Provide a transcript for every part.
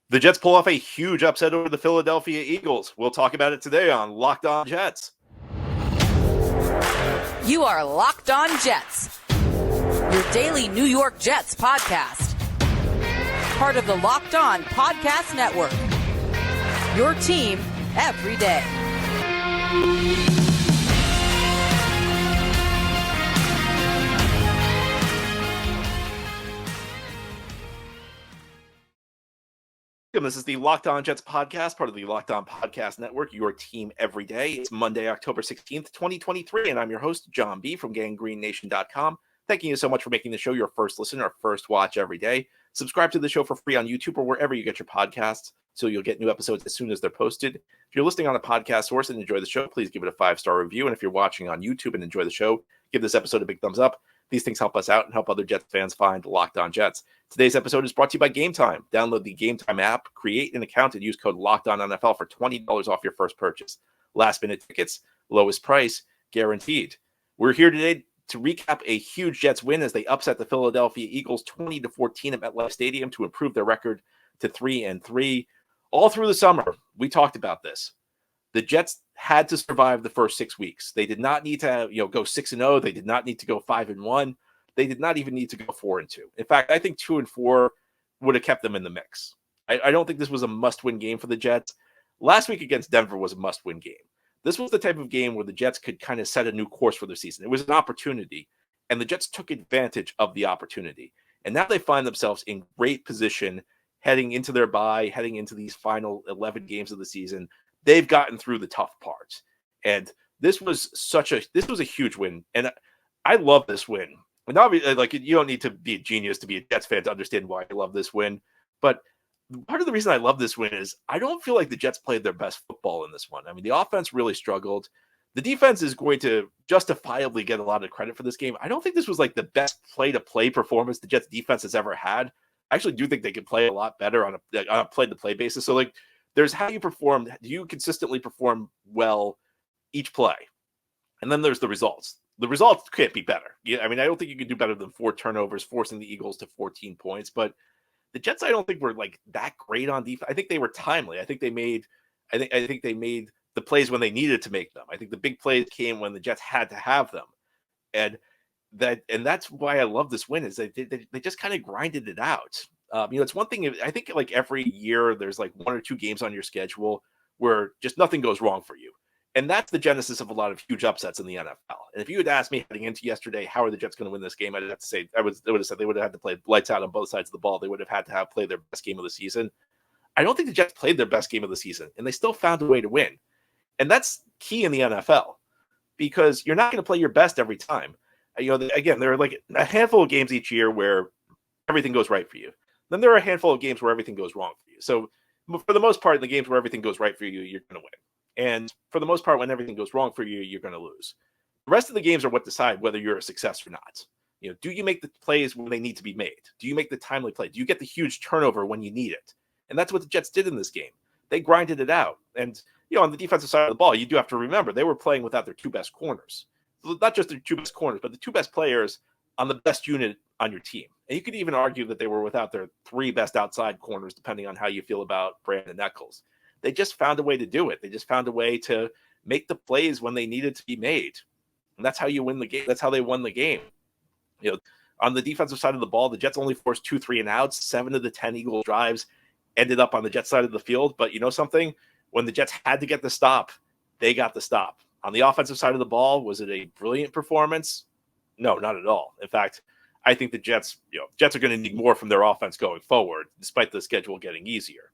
The Jets pull off a huge upset over the Philadelphia Eagles. We'll talk about it today on Locked On Jets. You are Locked On Jets, your daily New York Jets podcast. Part of the Locked On Podcast Network, your team every day. This is the Locked On Jets podcast, part of the Locked On Podcast Network, your team every day. It's Monday, October 16th, 2023, and I'm your host, John B. from GangGreenNation.com. Thanking you so much for making the show your first listen or first watch every day. Subscribe to the show for free on YouTube or wherever you get your podcasts so you'll get new episodes as soon as they're posted. If you're listening on a podcast source and enjoy the show, please give it a 5-star review. And if you're watching on YouTube and enjoy the show, give this episode a big thumbs up. These things help us out and help other Jets fans find Locked On Jets. Today's episode is brought to you by Gametime. Download the Gametime app, create an account, and use code LOCKEDONNFL for $20 off your first purchase. Last-minute tickets, lowest price, guaranteed. We're here today to recap a huge Jets win as they upset the Philadelphia Eagles 20-14 at MetLife Stadium to improve their record to 3-3. All through the summer, we talked about this. The Jets had to survive the first 6 weeks. They did not need to go 6-0. They did not need to go 5-1. They did not even need to go 4-2. In fact, I think 2-4 would have kept them in the mix. I don't think this was a must-win game for the Jets. Last week against Denver was a must-win game. This was the type of game where the Jets could kind of set a new course for their season. It was an opportunity, and the Jets took advantage of the opportunity. And now they find themselves in great position heading into their bye, heading into these final 11 games of the season. They've gotten through the tough parts. And this was a huge win. And I love this win. And obviously, you don't need to be a genius to be a Jets fan to understand why I love this win. But part of the reason I love this win is I don't feel like the Jets played their best football in this one. I mean, the offense really struggled. The defense is going to justifiably get a lot of credit for this game. I don't think this was like the best play-to-play performance the Jets defense has ever had. I actually do think they could play a lot better on a play-to-play basis. So, there's how you perform. Do you consistently perform well each play? And then there's the results. The results can't be better. I don't think you can do better than 4 turnovers, forcing the Eagles to 14 points. But the Jets, I don't think were that great on defense. I think they were timely. I think they made the plays when they needed to make them. I think the big plays came when the Jets had to have them. And that's why I love this win is they just kind of grinded it out. It's one thing. I think every year there's 1 or 2 games on your schedule where just nothing goes wrong for you. And that's the genesis of a lot of huge upsets in the NFL. And if you had asked me heading into yesterday, how are the Jets going to win this game? I'd have to say, I would have said they would have had to play lights out on both sides of the ball. They would have had to play their best game of the season. I don't think the Jets played their best game of the season, and they still found a way to win. And that's key in the NFL because you're not going to play your best every time. Again, there are a handful of games each year where everything goes right for you. Then there are a handful of games where everything goes wrong for you. So for the most part, in the games where everything goes right for you, you're going to win. And for the most part, when everything goes wrong for you, you're going to lose. The rest of the games are what decide whether you're a success or not. Do you make the plays when they need to be made? Do you make the timely play? Do you get the huge turnover when you need it? And that's what the Jets did in this game. They grinded it out. And, on the defensive side of the ball, you do have to remember they were playing without their 2 best corners. Not just their 2 best corners, but the 2 best players on the best unit on your team. And you could even argue that they were without their 3 best outside corners, depending on how you feel about Brandon Echols. They just found a way to do it. They just found a way to make the plays when they needed to be made. And that's how you win the game. That's how they won the game. On the defensive side of the ball, the Jets only forced 2 3-and-outs. 7 of the 10 Eagles drives ended up on the Jets side of the field. But you know something? When the Jets had to get the stop, they got the stop. On the offensive side of the ball, was it a brilliant performance? No, not at all. In fact, I think the Jets are going to need more from their offense going forward, despite the schedule getting easier.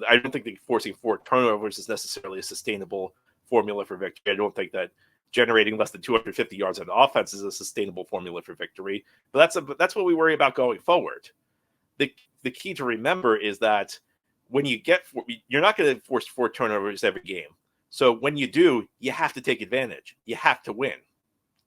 I don't think that forcing 4 turnovers is necessarily a sustainable formula for victory. I don't think that generating less than 250 yards on offense is a sustainable formula for victory. But that's what we worry about going forward. The key to remember is that when you're not going to force 4 turnovers every game. So when you do, you have to take advantage. You have to win.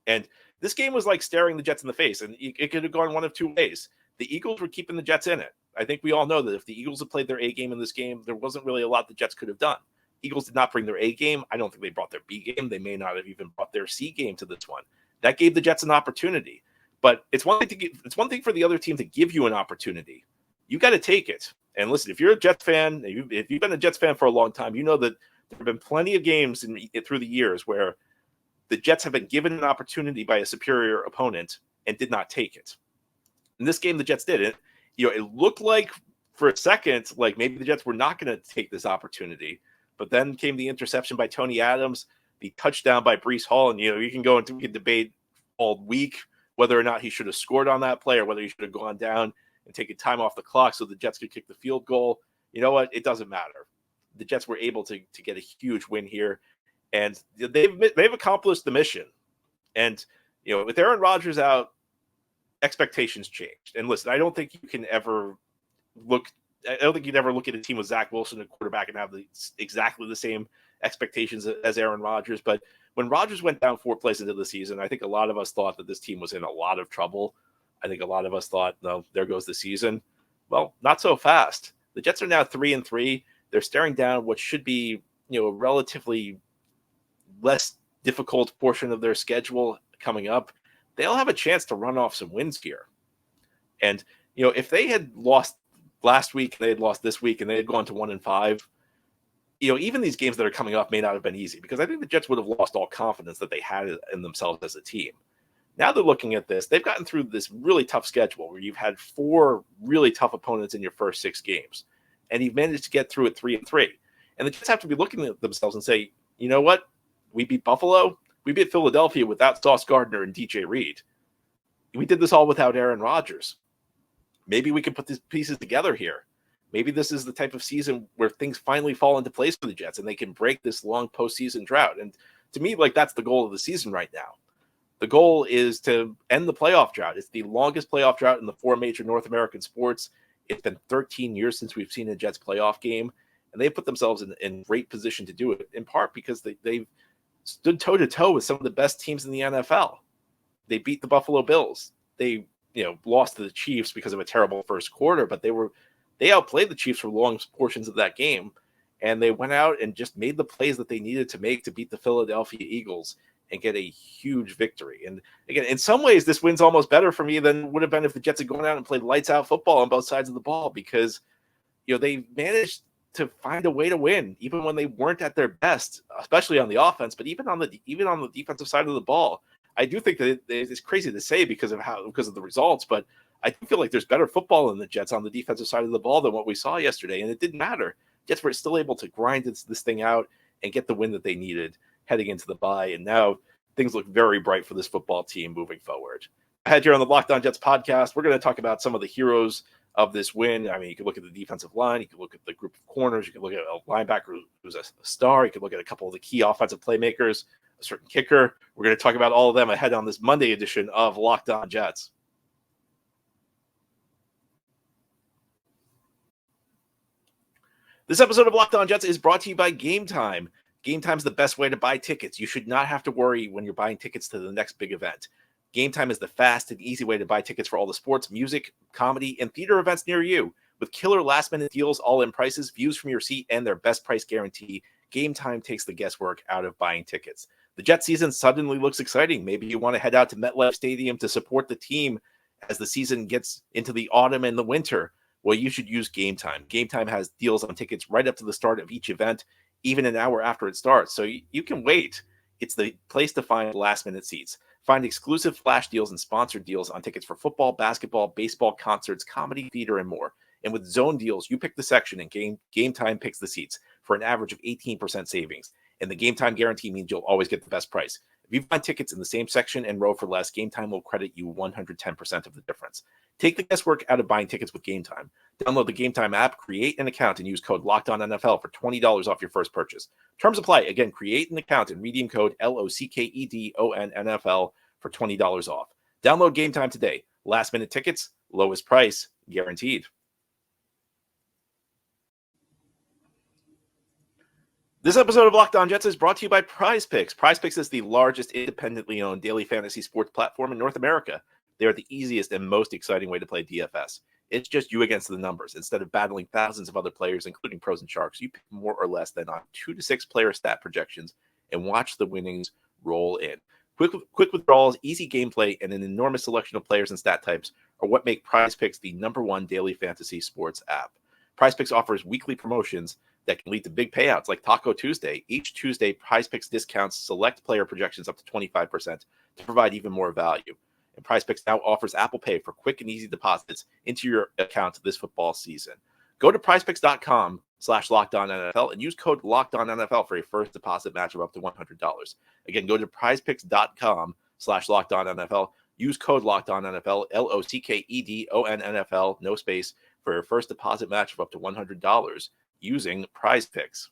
And this game was like staring the Jets in the face, and it could have gone one of 2 ways. The Eagles were keeping the Jets in it. I think we all know that if the Eagles had played their A game in this game, there wasn't really a lot the Jets could have done. Eagles did not bring their A game. I don't think they brought their B game. They may not have even brought their C game to this one. That gave the Jets an opportunity. But it's one thing for the other team to give you an opportunity. You got to take it. And listen, if you're a Jets fan, if you've been a Jets fan for a long time, you know that there have been plenty of games through the years where the Jets have been given an opportunity by a superior opponent and did not take it. In this game, the Jets didn't. It looked like for a second, like maybe the Jets were not going to take this opportunity. But then came the interception by Tony Adams, the touchdown by Breece Hall. And, you can go into we can debate all week whether or not he should have scored on that play or whether he should have gone down and taken time off the clock so the Jets could kick the field goal. You know what? It doesn't matter. The Jets were able to get a huge win here. And they've accomplished the mission. And, with Aaron Rodgers out, expectations changed. And listen, I don't think you can ever look at a team with Zach Wilson, a quarterback, and have exactly the same expectations as Aaron Rodgers. But when Rodgers went down 4 plays into the season, I think a lot of us thought that this team was in a lot of trouble. I think a lot of us thought, no, there goes the season. Well, not so fast. The Jets are now 3-3. They're staring down what should be, a relatively less difficult portion of their schedule coming up. They'll have a chance to run off some wins here. And, if they had lost last week, they had lost this week, and they had gone to 1-5, even these games that are coming up may not have been easy because I think the Jets would have lost all confidence that they had in themselves as a team. Now they're looking at this. They've gotten through this really tough schedule where you've had 4 really tough opponents in your first 6 games, and you've managed to get through it 3-3. And the Jets have to be looking at themselves and say, you know what? We beat Buffalo. We beat Philadelphia without Sauce Gardner and DJ Reed. We did this all without Aaron Rodgers. Maybe we can put these pieces together here. Maybe this is the type of season where things finally fall into place for the Jets and they can break this long postseason drought. And to me, that's the goal of the season right now. The goal is to end the playoff drought. It's the longest playoff drought in the 4 major North American sports. It's been 13 years since we've seen a Jets playoff game, and they put themselves in great position to do it, in part because they've stood toe-to-toe with some of the best teams in the NFL. They beat the Buffalo Bills. They, lost to the Chiefs because of a terrible first quarter, but they outplayed the Chiefs for long portions of that game, and they went out and just made the plays that they needed to make to beat the Philadelphia Eagles and get a huge victory. And again, in some ways, this win's almost better for me than would have been if the Jets had gone out and played lights-out football on both sides of the ball because, they managed to find a way to win, even when they weren't at their best, especially on the offense, but even on the defensive side of the ball. I do think that it's crazy to say because of the results, but I do feel like there's better football in the Jets on the defensive side of the ball than what we saw yesterday, and it didn't matter. Jets were still able to grind this thing out and get the win that they needed heading into the bye, and now things look very bright for this football team moving forward. Ahead here on the Locked On Jets podcast, we're going to talk about some of the heroes of this win. I mean, you could look at the defensive line, you could look at the group of corners, you could look at a linebacker who's a star, you could look at a couple of the key offensive playmakers, a certain kicker. We're going to talk about all of them ahead on this Monday edition of Locked On Jets. This episode of Locked On Jets is brought to you by Gametime. Gametime is the best way to buy tickets. You should not have to worry when you're buying tickets to the next big event. Gametime is the fast and easy way to buy tickets for all the sports, music, comedy, and theater events near you. With killer last-minute deals, all-in prices, views from your seat, and their best price guarantee, Gametime takes the guesswork out of buying tickets. The Jets season suddenly looks exciting. Maybe you want to head out to MetLife Stadium to support the team as the season gets into the autumn and the winter. Well, you should use Gametime. Gametime has deals on tickets right up to the start of each event, even an hour after it starts. So you can wait. It's the place to find last-minute seats. Find exclusive flash deals and sponsored deals on tickets for football, basketball, baseball, concerts, comedy, theater, and more. And with zone deals, you pick the section and Gametime picks the seats for an average of 18% savings. And the Gametime guarantee means you'll always get the best price. If you find tickets in the same section and row for less, Gametime will credit you 110% of the difference. Take the guesswork out of buying tickets with Gametime. Download the Gametime app, create an account, and use code LOCKEDONNFL for $20 off your first purchase. Terms apply. Again, create an account and redeem code LOCKEDONNFL for $20 off. Download Gametime today. Last minute tickets, lowest price, guaranteed. This episode of Locked On Jets is brought to you by PrizePicks. PrizePicks is the largest independently owned daily fantasy sports platform in North America. They are the easiest and most exciting way to play DFS. It's just you against the numbers. Instead of battling thousands of other players, including pros and sharks, you pick more or less than on 2 to 6 player stat projections and watch the winnings roll in. Quick withdrawals, easy gameplay, and an enormous selection of players and stat types are what make PrizePicks the #1 daily fantasy sports app. PrizePicks offers weekly promotions that can lead to big payouts like Taco Tuesday. Each Tuesday, PrizePicks discounts select player projections up to 25% to provide even more value. And PrizePicks now offers Apple Pay for quick and easy deposits into your account this football season. Go to PrizePicks.com/LockedOnNFL and use code LockedOnNFL for a first deposit match of up to $100. Again, go to PrizePicks.com/LockedOnNFL. Use code LockedOnNFL, LOCKEDONNFL, no space, for your first deposit match of up to $100 using PrizePicks.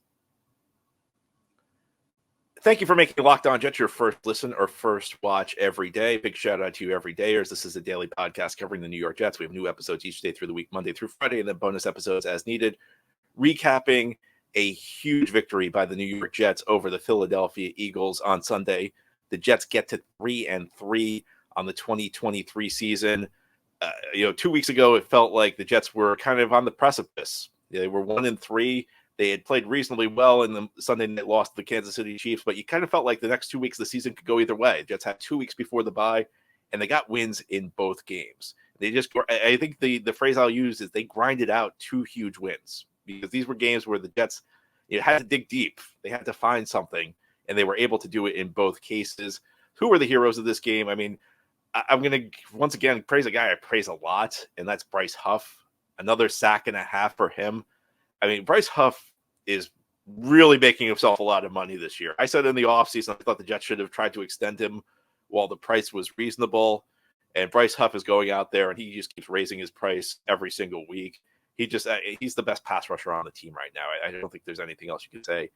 Thank you for making Locked On Jets your first listen or first watch every day. Big shout out to you, everydayers. This is a daily podcast covering the New York Jets. We have new episodes each day through the week, Monday through Friday, and then bonus episodes as needed, recapping a huge victory by the New York Jets over the Philadelphia Eagles on Sunday. The Jets get to 3-3 on the 2023 season. 2 weeks ago, it felt like the Jets were kind of on the precipice. They were 1-3. They had played reasonably well in the Sunday night loss to the Kansas City Chiefs, but you kind of felt like the next 2 weeks of the season could go either way. The Jets had 2 weeks before the bye, and they got wins in both games. I think the phrase I'll use is they grinded out 2 huge wins, because these were games where the Jets had to dig deep. They had to find something, and they were able to do it in both cases. Who were the heroes of this game? I mean, I'm going to once again praise a guy I praise a lot, and that's Bryce Huff. Another sack and a half for him. I mean, Bryce Huff is really making himself a lot of money this year. I said in the offseason, I thought the Jets should have tried to extend him while the price was reasonable. And Bryce Huff is going out there, and he just keeps raising his price every single week. He's the best pass rusher on the team right now. I don't think there's anything else you can say.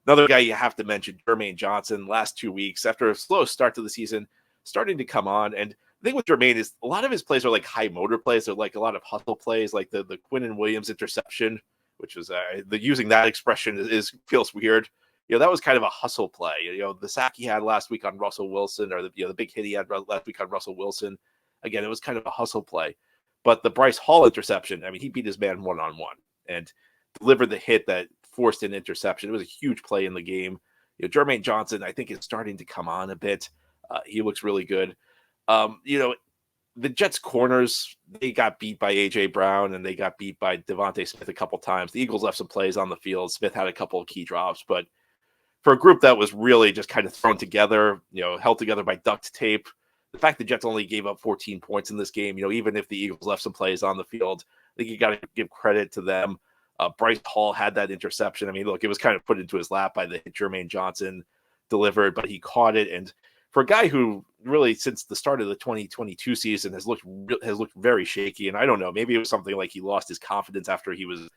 Another guy you have to mention, Jermaine Johnson, last 2 weeks, after a slow start to the season, starting to come on. And the thing with Jermaine is a lot of his plays are like high motor plays. They're like a lot of hustle plays, like the Quinnen Williams interception, which was using that expression feels weird. That was kind of a hustle play. The sack he had last week on Russell Wilson, or the big hit he had last week on Russell Wilson. Again, it was kind of a hustle play. But the Bryce Hall interception, I mean, he beat his man one-on-one and delivered the hit that forced an interception. It was a huge play in the game. Jermaine Johnson, I think, is starting to come on a bit. He looks really good. The Jets corners, they got beat by A.J. Brown, and they got beat by Devontae Smith a couple times. The Eagles left some plays on the field. Smith had a couple of key drops, but for a group that was really just kind of thrown together, held together by duct tape, the fact the Jets only gave up 14 points in this game, even if the Eagles left some plays on the field, I think you got to give credit to them. Bryce Hall had that interception. I mean, look, it was kind of put into his lap by the hit Jermaine Johnson delivered, but he caught it. And for a guy who really, since the start of the 2022 season, has looked very shaky, and I don't know, maybe it was something like he lost his confidence after his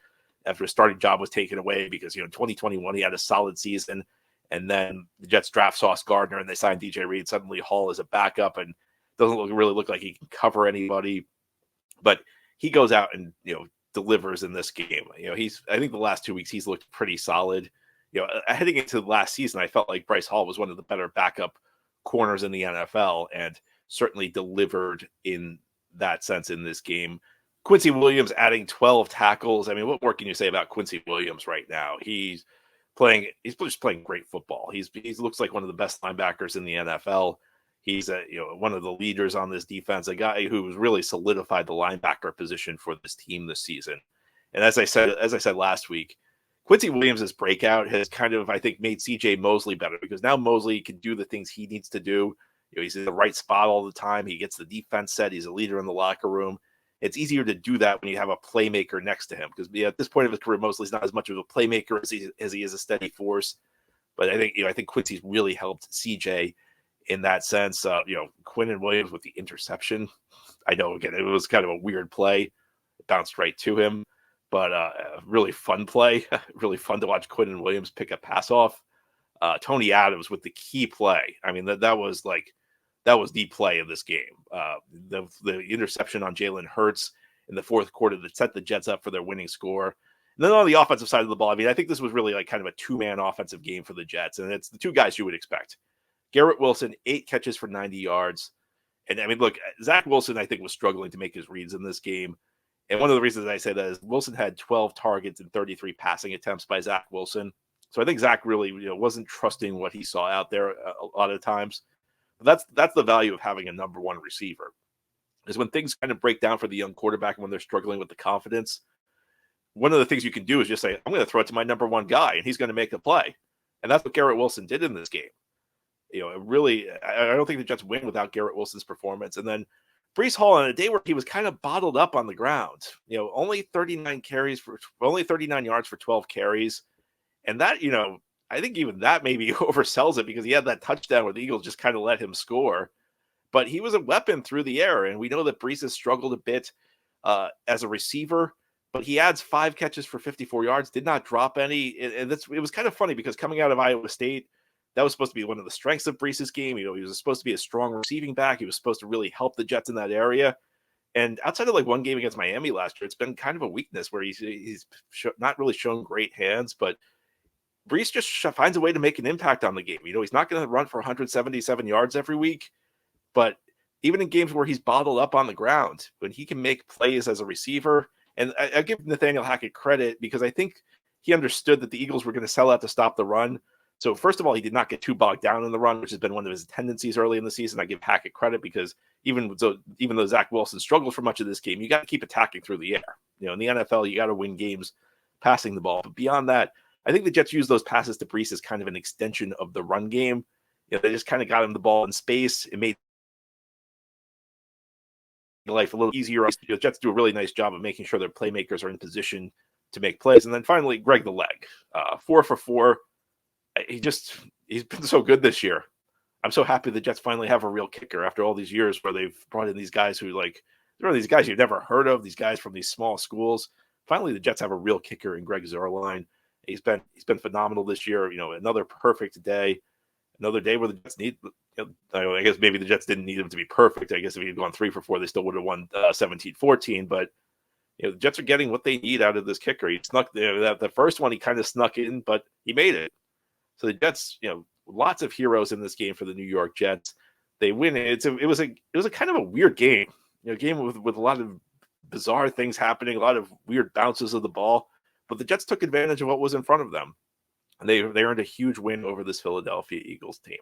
starting job was taken away, because in 2021 he had a solid season, and then the Jets draft Sauce Gardner and they signed DJ Reed. Suddenly Hall is a backup and doesn't really look like he can cover anybody, but he goes out and delivers in this game. I think the last 2 weeks he's looked pretty solid. Heading into the last season, I felt like Bryce Hall was one of the better backup corners in the NFL, and certainly delivered in that sense in this game. Quincy Williams adding 12 tackles. I mean, what more can you say about Quincy Williams right now? He's just playing great football. He looks like one of the best linebackers in the NFL. He's one of the leaders on this defense, a guy who's really solidified the linebacker position for this team this season. And as I said last week, Quincy Williams' breakout has kind of, I think, made C.J. Mosley better, because now Mosley can do the things he needs to do. He's in the right spot all the time. He gets the defense set. He's a leader in the locker room. It's easier to do that when you have a playmaker next to him, because at this point of his career, Mosley's not as much of a playmaker as he is a steady force. But I think Quincy's really helped C.J. in that sense. Quinnen Williams with the interception. I know, again, it was kind of a weird play. It bounced right to him. But a really fun play, really fun to watch Quinnen Williams pick a pass off. Tony Adams with the key play. I mean, that was the play of this game. The interception on Jalen Hurts in the fourth quarter that set the Jets up for their winning score. And then on the offensive side of the ball, I mean, I think this was really like kind of a two-man offensive game for the Jets, and it's the two guys you would expect. Garrett Wilson, 8 catches for 90 yards. And I mean, look, Zach Wilson, I think, was struggling to make his reads in this game. And one of the reasons I say that is Wilson had 12 targets and 33 passing attempts by Zach Wilson. So I think Zach really wasn't trusting what he saw out there a lot of times. But that's the value of having a number one receiver, is when things kind of break down for the young quarterback and when they're struggling with the confidence. one of the things you can do is just say, I'm going to throw it to my number one guy, and he's going to make a play. And that's what Garrett Wilson did in this game. I don't think the Jets win without Garrett Wilson's performance. And then Breece Hall, on a day where he was kind of bottled up on the ground, only 39 yards for 12 carries. And that, I think even that maybe oversells it, because he had that touchdown where the Eagles just kind of let him score. But he was a weapon through the air. And we know that Breece has struggled a bit as a receiver, but he adds 5 catches for 54 yards, did not drop any. And it was kind of funny, because coming out of Iowa State, that was supposed to be one of the strengths of Breece's game. He was supposed to be a strong receiving back. He was supposed to really help the Jets in that area. And outside of like one game against Miami last year, it's been kind of a weakness where he's not really shown great hands, but Breece just finds a way to make an impact on the game. He's not going to run for 177 yards every week, but even in games where he's bottled up on the ground, when he can make plays as a receiver, and I give Nathaniel Hackett credit, because I think he understood that the Eagles were going to sell out to stop the run. So first of all, he did not get too bogged down in the run, which has been one of his tendencies early in the season. I give Hackett credit, because even though Zach Wilson struggled for much of this game, you got to keep attacking through the air. In the NFL, you got to win games passing the ball. But beyond that, I think the Jets use those passes to Breece as kind of an extension of the run game. They just kind of got him the ball in space. It made life a little easier. The Jets do a really nice job of making sure their playmakers are in position to make plays. And then finally, Greg the Leg, 4 for 4. He's been so good this year. I'm so happy the Jets finally have a real kicker after all these years where they've brought in these guys who, there are these guys you've never heard of, these guys from these small schools. Finally, the Jets have a real kicker in Greg Zuerlein. He's been phenomenal this year. Another perfect day, another day where the Jets need. I guess maybe the Jets didn't need him to be perfect. I guess if he had gone 3 for 4, they still would have won 17-14. But the Jets are getting what they need out of this kicker. He snuck the first one. He kind of snuck in, but he made it. So the Jets, lots of heroes in this game for the New York Jets. They win it. It was a kind of a weird game. A game with a lot of bizarre things happening, a lot of weird bounces of the ball. But the Jets took advantage of what was in front of them, and they earned a huge win over this Philadelphia Eagles team.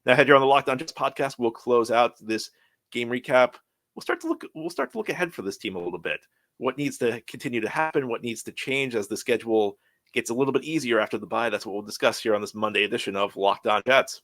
Now, ahead here on the Locked On Jets podcast, we'll close out this game recap. We'll start to look ahead for this team a little bit. What needs to continue to happen? What needs to change as the schedule gets a little bit easier after the bye? That's what we'll discuss here on this Monday edition of Locked On Jets.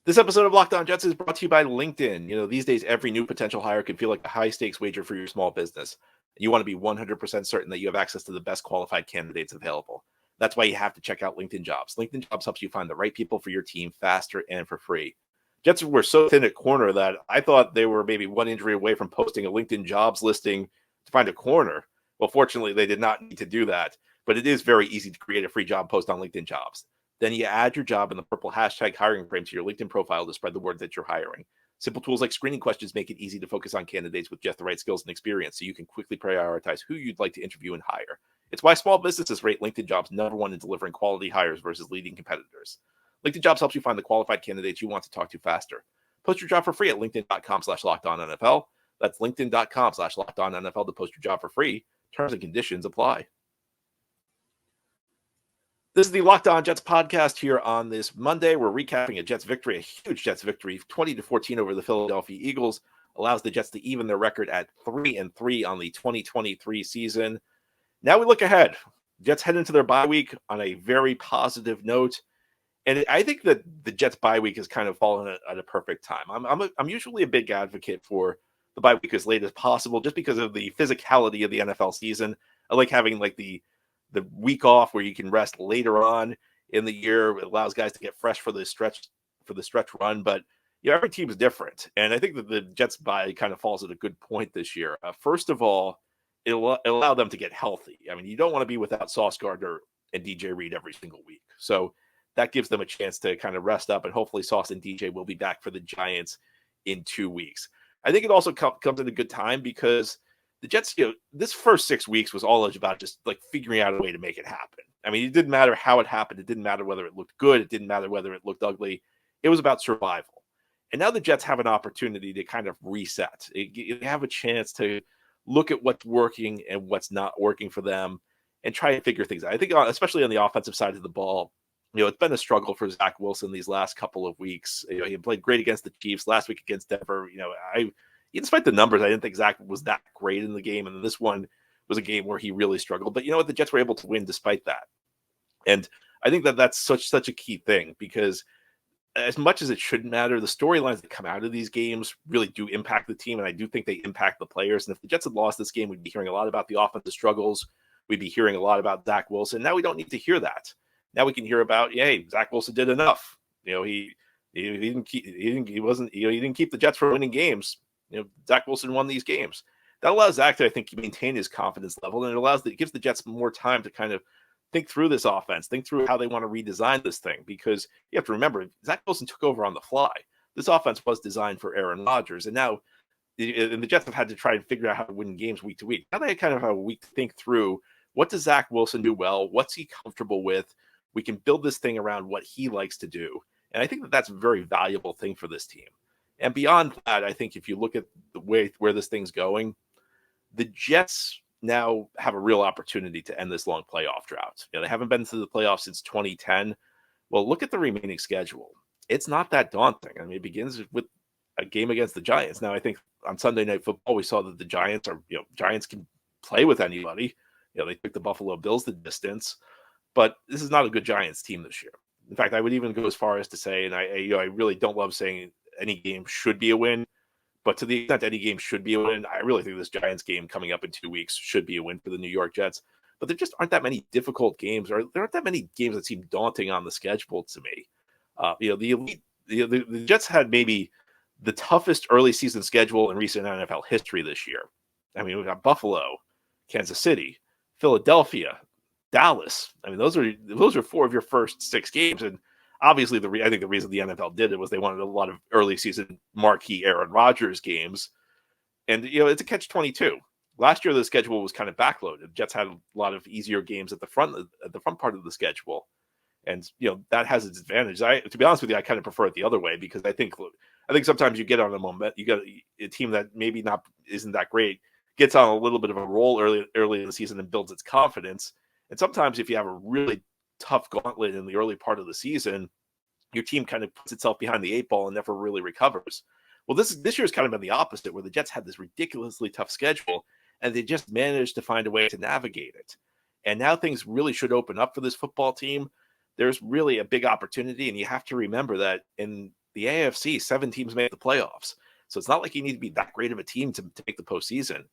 This episode of Locked On Jets is brought to you by LinkedIn. These days, every new potential hire can feel like a high-stakes wager for your small business. You want to be 100% certain that you have access to the best qualified candidates available. That's why you have to check out LinkedIn Jobs. LinkedIn Jobs helps you find the right people for your team faster and for free. Jets were so thin at corner that I thought they were maybe one injury away from posting a LinkedIn Jobs listing to find a corner. Well, fortunately, they did not need to do that, but it is very easy to create a free job post on LinkedIn Jobs. Then you add your job in the purple hashtag hiring frame to your LinkedIn profile to spread the word that you're hiring. Simple tools like screening questions make it easy to focus on candidates with just the right skills and experience, so you can quickly prioritize who you'd like to interview and hire. It's why small businesses rate LinkedIn Jobs #1 in delivering quality hires versus leading competitors. LinkedIn Jobs helps you find the qualified candidates you want to talk to faster. Post your job for free at linkedin.com/LockedOnNFL. That's linkedin.com/LockedOnNFL to post your job for free. Terms and conditions apply. This is the Locked On Jets podcast here on this Monday. We're recapping a Jets victory, a huge Jets victory, 20-14 over the Philadelphia Eagles, allows the Jets to even their record at 3-3 on the 2023 season. Now we look ahead. Jets head into their bye week on a very positive note. And I think that the Jets bye week has kind of fallen at a perfect time. I'm usually a big advocate for the bye week as late as possible, just because of the physicality of the NFL season. I like having the week off where you can rest later on in the year. It allows guys to get fresh for the stretch run. But every team is different, and I think that the Jets bye kind of falls at a good point this year. First of all, it'll allow them to get healthy. I mean, you don't want to be without Sauce Gardner and DJ Reed every single week, so that gives them a chance to kind of rest up, and hopefully Sauce and DJ will be back for the Giants in 2 weeks. I think it also comes at a good time because the Jets, this first 6 weeks was all about just figuring out a way to make it happen. I mean, it didn't matter how it happened. It didn't matter whether it looked good. It didn't matter whether it looked ugly. It was about survival. And now the Jets have an opportunity to kind of reset. They have a chance to look at what's working and what's not working for them and try to figure things out. I think especially on the offensive side of the ball, it's been a struggle for Zach Wilson these last couple of weeks. He played great against the Chiefs last week against Denver. despite the numbers, I didn't think Zach was that great in the game. And this one was a game where he really struggled. But you know what? The Jets were able to win despite that. And I think that that's such a key thing, because as much as it shouldn't matter, the storylines that come out of these games really do impact the team. And I do think they impact the players. And if the Jets had lost this game, we'd be hearing a lot about the offensive struggles. We'd be hearing a lot about Zach Wilson. Now we don't need to hear that. Now we can hear about, hey, Zach Wilson did enough. You know, he didn't keep the Jets from winning games. You know, Zach Wilson won these games. That allows Zach to, I think, maintain his confidence level, and it gives the Jets more time to kind of think through this offense, think through how they want to redesign this thing, because you have to remember, Zach Wilson took over on the fly. This offense was designed for Aaron Rodgers, and now the Jets have had to try and figure out how to win games week to week. Now they kind of have a week to think through, what does Zach Wilson do well? What's he comfortable with? We can build this thing around what he likes to do. And I think that that's a very valuable thing for this team. And beyond that, I think if you look at the way where this thing's going, the Jets now have a real opportunity to end this long playoff drought. You know, they haven't been to the playoffs since 2010. Well, look at the remaining schedule. It's not that daunting. I mean, it begins with a game against the Giants. Now, I think on Sunday Night Football, we saw that the Giants can play with anybody. You know, they took the Buffalo Bills the distance, but this is not a good Giants team this year. In fact, I would even go as far as to say, and I really don't love saying any game should be a win, but to the extent any game should be a win, I really think this Giants game coming up in 2 weeks should be a win for the New York Jets. But there just aren't that many difficult games, or there aren't that many games that seem daunting on the schedule to me. The Jets had maybe the toughest early season schedule in recent NFL history this year. I mean, we've got Buffalo, Kansas City, Philadelphia, Dallas. I mean, those are 4 of your first 6 games. And obviously, I think the reason the NFL did it was they wanted a lot of early season marquee Aaron Rodgers games. And, it's a catch-22. Last year, the schedule was kind of backloaded. The Jets had a lot of easier games at the front part of the schedule. And, that has its advantage. To be honest with you, I kind of prefer it the other way, because I think sometimes you get on a moment, you got a team that maybe isn't that great, gets on a little bit of a roll early in the season and builds its confidence. And sometimes if you have a really tough gauntlet in the early part of the season, your team kind of puts itself behind the 8 ball and never really recovers. Well, this year's kind of been the opposite, where the Jets had this ridiculously tough schedule, and they just managed to find a way to navigate it. And now things really should open up for this football team. There's really a big opportunity, and you have to remember that in the AFC, 7 teams made the playoffs. So it's not like you need to be that great of a team to make the postseason.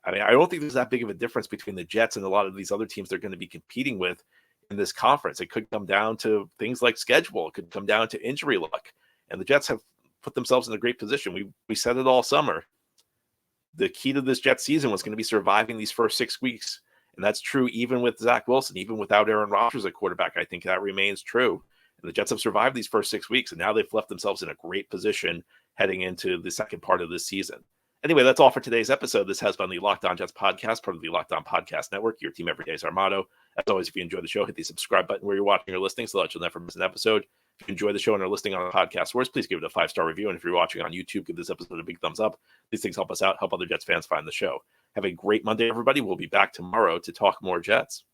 I mean, I don't think there's that big of a difference between the Jets and a lot of these other teams they're going to be competing with in this conference. It could come down to things like schedule. It could come down to injury luck. And the Jets have put themselves in a great position. We said it all summer. The key to this Jets season was going to be surviving these first 6 weeks. And that's true even with Zach Wilson, even without Aaron Rodgers at quarterback. I think that remains true. And the Jets have survived these first 6 weeks, and now they've left themselves in a great position heading into the second part of this season. Anyway, that's all for today's episode. This has been the Locked On Jets podcast, part of the Locked On Podcast Network. Your team every day is our motto. As always, if you enjoy the show, hit the subscribe button where you're watching or listening so that you'll never miss an episode. If you enjoy the show and are listening on a podcast source, please give it a 5-star review. And if you're watching on YouTube, give this episode a big thumbs up. These things help us out, help other Jets fans find the show. Have a great Monday, everybody. We'll be back tomorrow to talk more Jets.